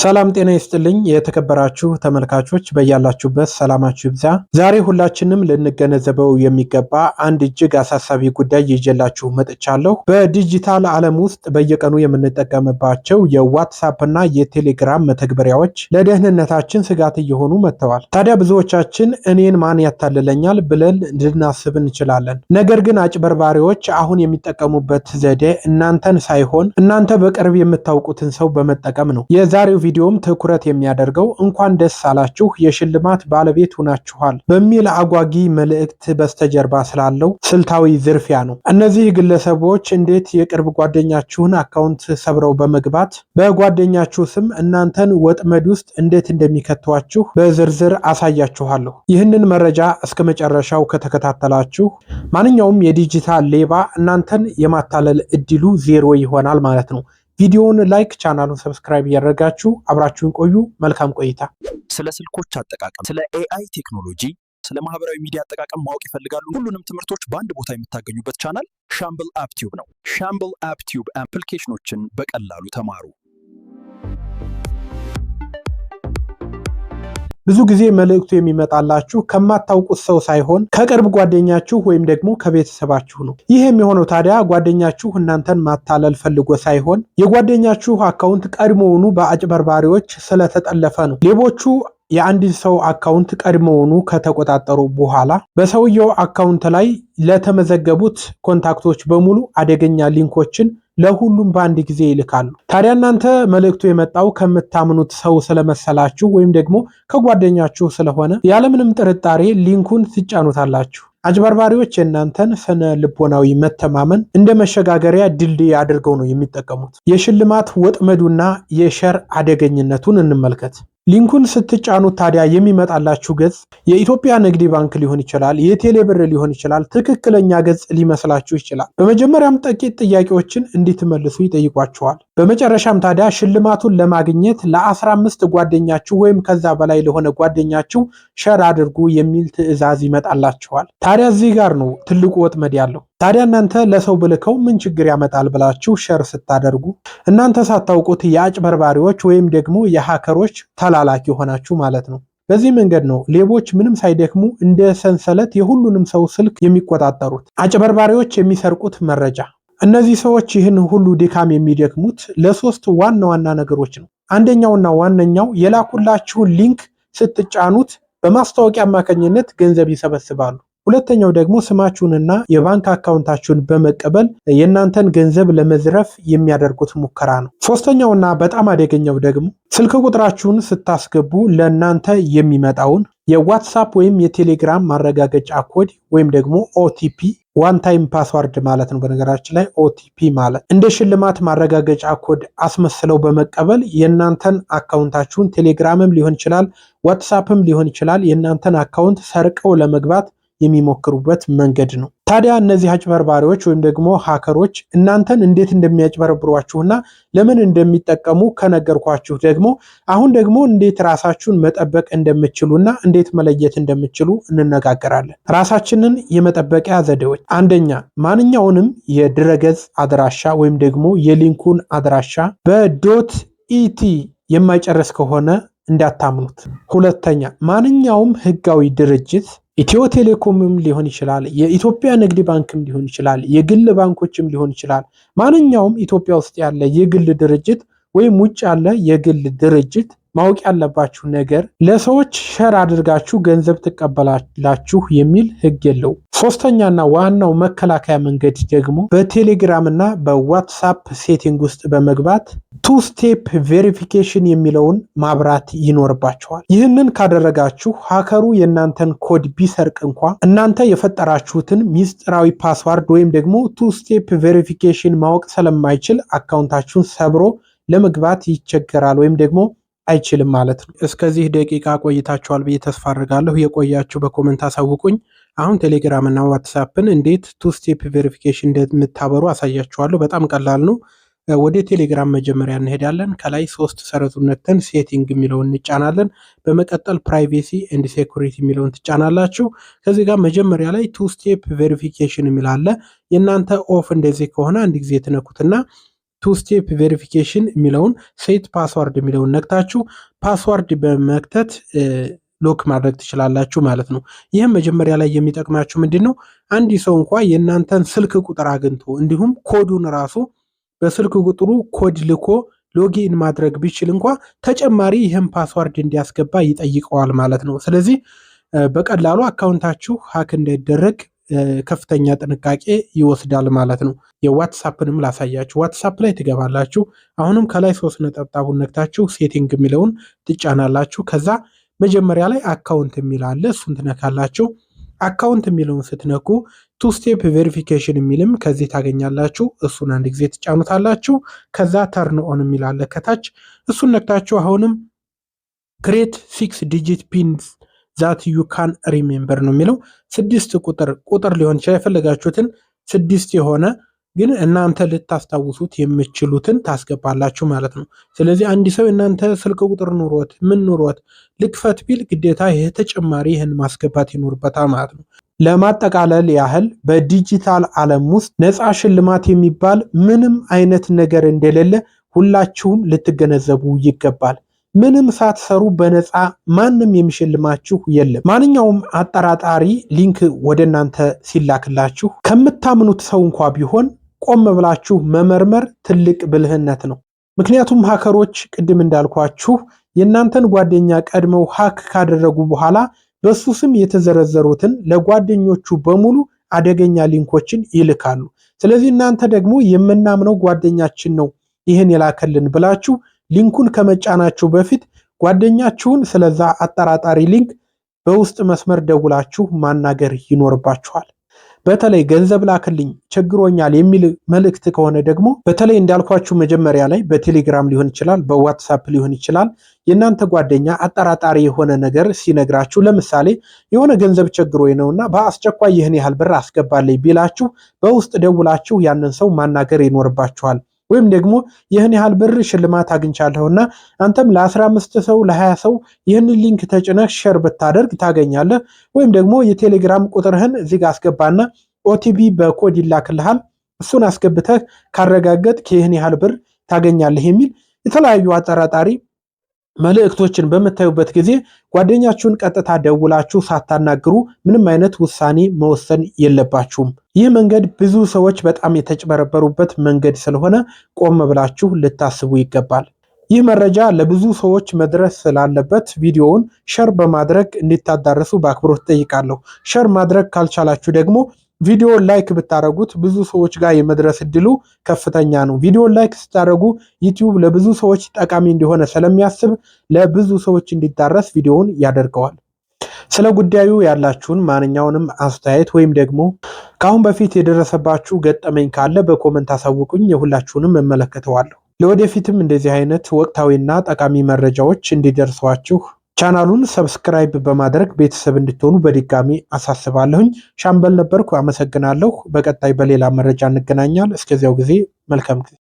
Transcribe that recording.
ሰላም ጤና ይስጥልኝ የተከበራችሁ ተመልካቾች በያላችሁበት ሰላማችሁ ይብዛ። ዛሬ ሁላችንም ልንገነዘበው የሚገባ አንድ እጅግ አሳሳቢ ጉዳይ ይዤላችሁ መጥቻለሁ። በዲጂታል ዓለም ውስጥ በየቀኑ የምንጠቀምባቸው የዋትስአፕ እና የቴሌግራም መተግበሪያዎች ለደህንነታችን ስጋት እየሆኑ መጥተዋል። ታዲያ ብዙዎቻችን እኔን ማን ያታልለኛል ብለን ልናስብ እንችላለን። ነገር ግን አጭበርባሪዎች አሁን የሚጠቀሙበት ዘዴ እናንተን ሳይሆን እናንተ በቅርብ የምታውቁትን ሰው በመጠቀም ነው። የዛሬው ቪዲዮም ትኩረት የሚያደርገው እንኳን ደስ አላችሁ የሽልማት ባለቤት ሆናችኋል በሚል አጓጊ መልእክት በስተጀርባ ስላለው ስልታዊ ዝርፊያ ነው። እነዚህ ግለሰቦች እንዴት የቅርብ ጓደኛችሁን አካውንት ሰብረው በመግባት በጓደኛችሁ ስም እናንተን ወጥመድ ውስጥ እንዴት እንደሚከቷችሁ በዝርዝር አሳያችኋለሁ። ይህንን መረጃ እስከ መጨረሻው ከተከታተላችሁ ማንኛውም የዲጂታል ሌባ እናንተን የማታለል እድሉ ዜሮ ይሆናል ማለት ነው። ቪዲዮውን ላይክ ቻናሉን ሰብስክራይብ እያደረጋችሁ አብራችሁን ቆዩ። መልካም ቆይታ። ስለ ስልኮች አጠቃቀም፣ ስለ ኤአይ ቴክኖሎጂ፣ ስለ ማህበራዊ ሚዲያ አጠቃቀም ማወቅ ይፈልጋሉ? ሁሉንም ትምህርቶች በአንድ ቦታ የምታገኙበት ቻናል ሻምብል አፕ ቲዩብ ነው። ሻምብል አፕ ቲዩብ አፕሊኬሽኖችን በቀላሉ ተማሩ። ብዙ ጊዜ መልእክቱ የሚመጣላችሁ ከማታውቁት ሰው ሳይሆን ከቅርብ ጓደኛችሁ ወይም ደግሞ ከቤተሰባችሁ ነው። ይህ የሚሆነው ታዲያ ጓደኛችሁ እናንተን ማታለል ፈልጎ ሳይሆን የጓደኛችሁ አካውንት ቀድሞውኑ በአጭበርባሪዎች ስለተጠለፈ ነው። ሌቦቹ የአንድን ሰው አካውንት ቀድሞውኑ ከተቆጣጠሩ በኋላ በሰውየው አካውንት ላይ ለተመዘገቡት ኮንታክቶች በሙሉ አደገኛ ሊንኮችን ለሁሉም በአንድ ጊዜ ይልካሉ። ታዲያ እናንተ መልእክቱ የመጣው ከምታምኑት ሰው ስለመሰላችሁ ወይም ደግሞ ከጓደኛችሁ ስለሆነ ያለምንም ጥርጣሬ ሊንኩን ትጫኑታላችሁ። አጭበርባሪዎች የእናንተን ስነ ልቦናዊ መተማመን እንደ መሸጋገሪያ ድልድይ አድርገው ነው የሚጠቀሙት። የሽልማት ወጥመዱና የሸር አደገኝነቱን እንመልከት። ሊንኩን ስትጫኑት ታዲያ የሚመጣላችሁ ገጽ የኢትዮጵያ ንግድ ባንክ ሊሆን ይችላል፣ የቴሌብር ሊሆን ይችላል። ትክክለኛ ገጽ ሊመስላችሁ ይችላል። በመጀመሪያም ጥቂት ጥያቄዎችን እንድትመልሱ ይጠይቋችኋል። በመጨረሻም ታዲያ ሽልማቱን ለማግኘት ለ15 ጓደኛችሁ ወይም ከዛ በላይ ለሆነ ጓደኛችሁ ሸር አድርጉ የሚል ትዕዛዝ ይመጣላችኋል። ታዲያ እዚህ ጋር ነው ትልቁ ወጥመድ ያለው። ታዲያ እናንተ ለሰው ብልከው ምን ችግር ያመጣል ብላችሁ ሸር ስታደርጉ እናንተ ሳታውቁት የአጭበርባሪዎች ወይም ደግሞ የሃከሮች ተላላኪ ሆናችሁ ማለት ነው። በዚህ መንገድ ነው ሌቦች ምንም ሳይደክሙ እንደ ሰንሰለት የሁሉንም ሰው ስልክ የሚቆጣጠሩት። አጭበርባሪዎች የሚሰርቁት መረጃ። እነዚህ ሰዎች ይህን ሁሉ ድካም የሚደክሙት ለሶስት ዋና ዋና ነገሮች ነው። አንደኛውና ዋነኛው የላኩላችሁን ሊንክ ስትጫኑት በማስታወቂያ አማካኝነት ገንዘብ ይሰበስባሉ። ሁለተኛው ደግሞ ስማችሁንና የባንክ አካውንታችሁን በመቀበል የእናንተን ገንዘብ ለመዝረፍ የሚያደርጉት ሙከራ ነው። ሶስተኛውና በጣም አደገኛው ደግሞ ስልክ ቁጥራችሁን ስታስገቡ ለእናንተ የሚመጣውን የዋትስአፕ ወይም የቴሌግራም ማረጋገጫ ኮድ ወይም ደግሞ ኦቲፒ ዋን ታይም ፓስዋርድ ማለት ነው። በነገራችን ላይ ኦቲፒ ማለት እንደ ሽልማት ማረጋገጫ ኮድ አስመስለው በመቀበል የእናንተን አካውንታችሁን ቴሌግራምም ሊሆን ይችላል፣ ዋትስአፕም ሊሆን ይችላል የእናንተን አካውንት ሰርቀው ለመግባት የሚሞክሩበት መንገድ ነው። ታዲያ እነዚህ አጭበርባሪዎች ወይም ደግሞ ሃከሮች እናንተን እንዴት እንደሚያጭበረብሯችሁና ለምን እንደሚጠቀሙ ከነገርኳችሁ ደግሞ አሁን ደግሞ እንዴት ራሳችሁን መጠበቅ እንደምትችሉና እንዴት መለየት እንደምትችሉ እንነጋገራለን። ራሳችንን የመጠበቂያ ዘዴዎች፣ አንደኛ ማንኛውንም የድረገጽ አድራሻ ወይም ደግሞ የሊንኩን አድራሻ በዶት ኢቲ የማይጨርስ ከሆነ እንዳታምኑት። ሁለተኛ ማንኛውም ህጋዊ ድርጅት ኢትዮ ቴሌኮምም ሊሆን ይችላል፣ የኢትዮጵያ ንግድ ባንክም ሊሆን ይችላል፣ የግል ባንኮችም ሊሆን ይችላል። ማንኛውም ኢትዮጵያ ውስጥ ያለ የግል ድርጅት ወይም ውጭ ያለ የግል ድርጅት ማወቅ ያለባችሁ ነገር ለሰዎች ሸር አድርጋችሁ ገንዘብ ትቀበላላችሁ የሚል ህግ የለው። ሶስተኛና ዋናው መከላከያ መንገድ ደግሞ በቴሌግራም እና በዋትስአፕ ሴቲንግ ውስጥ በመግባት ቱ ስቴፕ ቬሪፊኬሽን የሚለውን ማብራት ይኖርባቸዋል። ይህንን ካደረጋችሁ ሃከሩ የእናንተን ኮድ ቢሰርቅ እንኳ እናንተ የፈጠራችሁትን ሚስጥራዊ ፓስዋርድ ወይም ደግሞ ቱ ስቴፕ ቬሪፊኬሽን ማወቅ ስለማይችል አካውንታችሁን ሰብሮ ለመግባት ይቸገራል ወይም ደግሞ አይችልም ማለት ነው። እስከዚህ ደቂቃ ቆይታችኋል ብዬ ተስፋ አድርጋለሁ። የቆያችሁ በኮሜንት አሳውቁኝ። አሁን ቴሌግራም እና ዋትስአፕን እንዴት ቱ ስቴፕ ቬሪፊኬሽን እንደምታበሩ አሳያችኋለሁ። በጣም ቀላል ነው። ወደ ቴሌግራም መጀመሪያ እንሄዳለን። ከላይ 3 ሰረዙን ነክተን ሴቲንግ የሚለውን እንጫናለን። በመቀጠል ፕራይቬሲ ኤንድ ሴኩሪቲ የሚለውን ትጫናላችሁ። ከዚህ ጋር መጀመሪያ ላይ ቱ ስቴፕ ቬሪፊኬሽን የሚል አለ። የእናንተ ኦፍ እንደዚህ ከሆነ አንድ ጊዜ ትነኩትና ቱ ስቴፕ ቬሪፊኬሽን የሚለውን ሴት ፓስዋርድ የሚለውን ነክታችሁ ፓስዋርድ በመክተት ሎክ ማድረግ ትችላላችሁ ማለት ነው። ይህም መጀመሪያ ላይ የሚጠቅማችሁ ምንድን ነው? አንድ ሰው እንኳ የእናንተን ስልክ ቁጥር አግኝቶ እንዲሁም ኮዱን ራሱ በስልክ ቁጥሩ ኮድ ልኮ ሎጊን ማድረግ ቢችል እንኳ ተጨማሪ ይህም ፓስዋርድ እንዲያስገባ ይጠይቀዋል ማለት ነው። ስለዚህ በቀላሉ አካውንታችሁ ሀክ እንዳይደረግ ከፍተኛ ጥንቃቄ ይወስዳል ማለት ነው። የዋትሳፕንም ላሳያችሁ። ዋትሳፕ ላይ ትገባላችሁ። አሁንም ከላይ 3 ነጠብጣቡን ነክታችሁ ሴቲንግ የሚለውን ትጫናላችሁ። ከዛ መጀመሪያ ላይ አካውንት የሚል አለ፣ እሱን ትነካላችሁ። አካውንት የሚለውን ስትነኩ ቱ ስቴፕ ቬሪፊኬሽን የሚልም ከዚህ ታገኛላችሁ። እሱን አንድ ጊዜ ትጫኑታላችሁ። ከዛ ተርን ኦን የሚል አለ ከታች፣ እሱን ነክታችሁ አሁንም ክሬት 6 ዲጂት ፒንስ ዛት ዩ ካን ሪሜምበር ነው የሚለው 6 ቁጥር ሊሆን ይችላል። የፈለጋችሁትን 6 የሆነ ግን እናንተ ልታስታውሱት የምችሉትን ታስገባላችሁ ማለት ነው። ስለዚህ አንድ ሰው እናንተ ስልክ ቁጥር ኑሮት ምን ኑሮት ልክፈት ቢል ግዴታ ይህ ተጨማሪ ይህን ማስገባት ይኖርበታል ማለት ነው። ለማጠቃለል ያህል በዲጂታል ዓለም ውስጥ ነፃ ሽልማት የሚባል ምንም አይነት ነገር እንደሌለ ሁላችሁም ልትገነዘቡ ይገባል። ምንም ሳትሰሩ በነፃ ማንም የሚሸልማችሁ የለም። ማንኛውም አጠራጣሪ ሊንክ ወደ እናንተ ሲላክላችሁ ከምታምኑት ሰው እንኳ ቢሆን ቆም ብላችሁ መመርመር ትልቅ ብልህነት ነው። ምክንያቱም ሃከሮች ቅድም እንዳልኳችሁ የእናንተን ጓደኛ ቀድመው ሃክ ካደረጉ በኋላ በሱ ስም የተዘረዘሩትን ለጓደኞቹ በሙሉ አደገኛ ሊንኮችን ይልካሉ። ስለዚህ እናንተ ደግሞ የምናምነው ጓደኛችን ነው ይህን የላከልን ብላችሁ ሊንኩን ከመጫናችሁ በፊት ጓደኛችሁን ስለዛ አጠራጣሪ ሊንክ በውስጥ መስመር ደውላችሁ ማናገር ይኖርባችኋል። በተለይ ገንዘብ ላክልኝ ቸግሮኛል የሚል መልእክት ከሆነ ደግሞ በተለይ እንዳልኳችሁ መጀመሪያ ላይ በቴሌግራም ሊሆን ይችላል፣ በዋትሳፕ ሊሆን ይችላል። የእናንተ ጓደኛ አጠራጣሪ የሆነ ነገር ሲነግራችሁ፣ ለምሳሌ የሆነ ገንዘብ ቸግሮኝ ነውና በአስቸኳይ ይህን ያህል ብር አስገባልኝ ቢላችሁ በውስጥ ደውላችሁ ያንን ሰው ማናገር ይኖርባችኋል። ወይም ደግሞ ይህን ያህል ብር ሽልማት አግኝቻለሁና አንተም ለ15 ሰው ለ20 ሰው ይህንን ሊንክ ተጭነህ ሼር ብታደርግ ታገኛለህ። ወይም ደግሞ የቴሌግራም ቁጥርህን እዚህ ጋር አስገባና ኦቲፒ በኮድ ይላክልሃል። እሱን አስገብተህ ካረጋገጥክ ይህን ያህል ብር ታገኛለህ የሚል የተለያዩ አጠራጣሪ መልእክቶችን በምታዩበት ጊዜ ጓደኛችሁን ቀጥታ ደውላችሁ ሳታናግሩ ምንም አይነት ውሳኔ መወሰን የለባችሁም። ይህ መንገድ ብዙ ሰዎች በጣም የተጭበረበሩበት መንገድ ስለሆነ ቆም ብላችሁ ልታስቡ ይገባል። ይህ መረጃ ለብዙ ሰዎች መድረስ ስላለበት ቪዲዮውን ሸር በማድረግ እንዲታዳረሱ በአክብሮት ጠይቃለሁ። ሸር ማድረግ ካልቻላችሁ ደግሞ ቪዲዮ ላይክ ብታደረጉት ብዙ ሰዎች ጋር የመድረስ እድሉ ከፍተኛ ነው። ቪዲዮ ላይክ ስታደረጉ ዩቲዩብ ለብዙ ሰዎች ጠቃሚ እንደሆነ ስለሚያስብ ለብዙ ሰዎች እንዲዳረስ ቪዲዮውን ያደርገዋል። ስለ ጉዳዩ ያላችሁን ማንኛውንም አስተያየት ወይም ደግሞ ከአሁን በፊት የደረሰባችሁ ገጠመኝ ካለ በኮመንት አሳውቁኝ፣ የሁላችሁንም እመለከተዋለሁ። ለወደፊትም እንደዚህ አይነት ወቅታዊና ጠቃሚ መረጃዎች እንዲደርሷችሁ ቻናሉን ሰብስክራይብ በማድረግ ቤተሰብ እንድትሆኑ በድጋሚ አሳስባለሁኝ። ሻምበል ነበርኩ። አመሰግናለሁ። በቀጣይ በሌላ መረጃ እንገናኛል። እስከዚያው ጊዜ መልካም ጊዜ